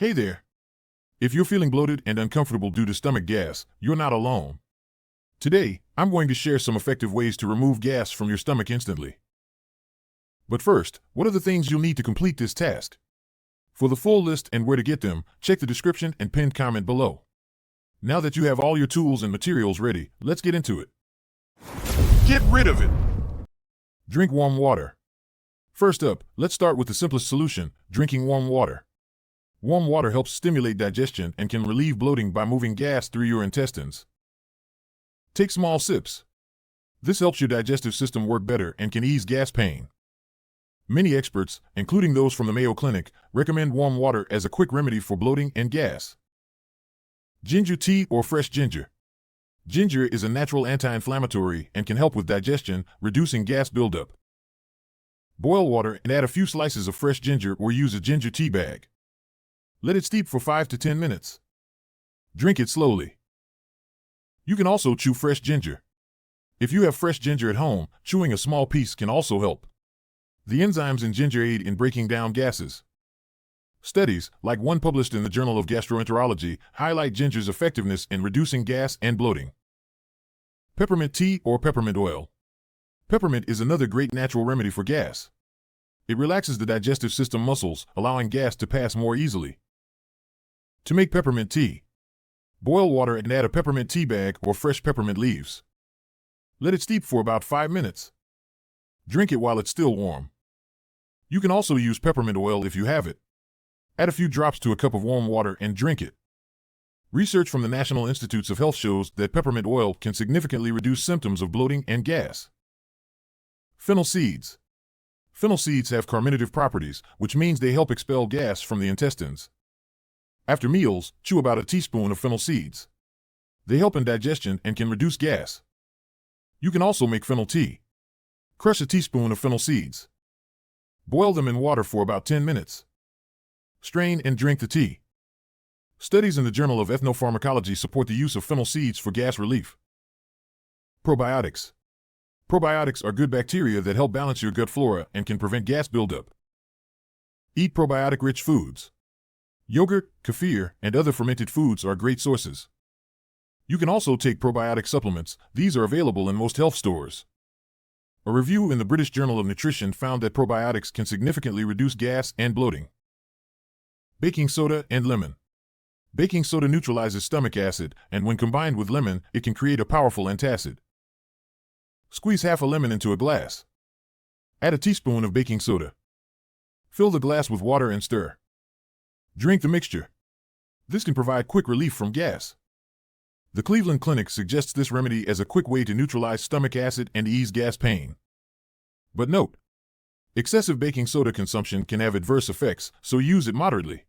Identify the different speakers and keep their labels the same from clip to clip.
Speaker 1: Hey there. If you're feeling bloated and uncomfortable due to stomach gas, you're not alone. Today, I'm going to share some effective ways to remove gas from your stomach instantly. But first, what are the things you'll need to complete this task? For the full list and where to get them, check the description and pinned comment below. Now that you have all your tools and materials ready, let's get into it. Get rid of it! Drink warm water. First up, let's start with the simplest solution, drinking warm water. Warm water helps stimulate digestion and can relieve bloating by moving gas through your intestines. Take small sips. This helps your digestive system work better and can ease gas pain. Many experts, including those from the Mayo Clinic, recommend warm water as a quick remedy for bloating and gas. Ginger tea or fresh ginger. Ginger is a natural anti-inflammatory and can help with digestion, reducing gas buildup. Boil water and add a few slices of fresh ginger or use a ginger tea bag. Let it steep for 5 to 10 minutes. Drink it slowly. You can also chew fresh ginger. If you have fresh ginger at home, chewing a small piece can also help. The enzymes in ginger aid in breaking down gases. Studies, like one published in the Journal of Gastroenterology, highlight ginger's effectiveness in reducing gas and bloating. Peppermint tea or peppermint oil. Peppermint is another great natural remedy for gas. It relaxes the digestive system muscles, allowing gas to pass more easily. To make peppermint tea, boil water and add a peppermint tea bag or fresh peppermint leaves. Let it steep for about 5 minutes. Drink it while it's still warm. You can also use peppermint oil if you have it. Add a few drops to a cup of warm water and drink it. Research from the National Institutes of Health shows that peppermint oil can significantly reduce symptoms of bloating and gas. Fennel seeds. Fennel seeds have carminative properties, which means they help expel gas from the intestines. After meals, chew about a teaspoon of fennel seeds. They help in digestion and can reduce gas. You can also make fennel tea. Crush a teaspoon of fennel seeds. Boil them in water for about 10 minutes. Strain and drink the tea. Studies in the Journal of Ethnopharmacology support the use of fennel seeds for gas relief. Probiotics. Probiotics are good bacteria that help balance your gut flora and can prevent gas buildup. Eat probiotic-rich foods. Yogurt, kefir, and other fermented foods are great sources. You can also take probiotic supplements. These are available in most health stores. A review in the British Journal of Nutrition found that probiotics can significantly reduce gas and bloating. Baking soda and lemon. Baking soda neutralizes stomach acid, and when combined with lemon, it can create a powerful antacid. Squeeze half a lemon into a glass. Add a teaspoon of baking soda. Fill the glass with water and stir. Drink the mixture. This can provide quick relief from gas. The Cleveland Clinic suggests this remedy as a quick way to neutralize stomach acid and ease gas pain. But note, excessive baking soda consumption can have adverse effects, so use it moderately.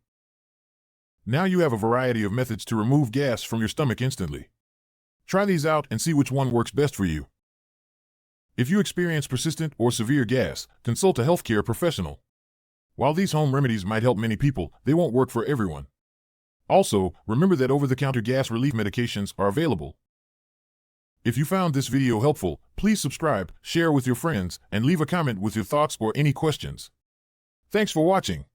Speaker 1: Now you have a variety of methods to remove gas from your stomach instantly. Try these out and see which one works best for you. If you experience persistent or severe gas, consult a healthcare professional. While these home remedies might help many people, they won't work for everyone. Also, remember that over-the-counter gas relief medications are available. If you found this video helpful, please subscribe, share with your friends, and leave a comment with your thoughts or any questions. Thanks for watching.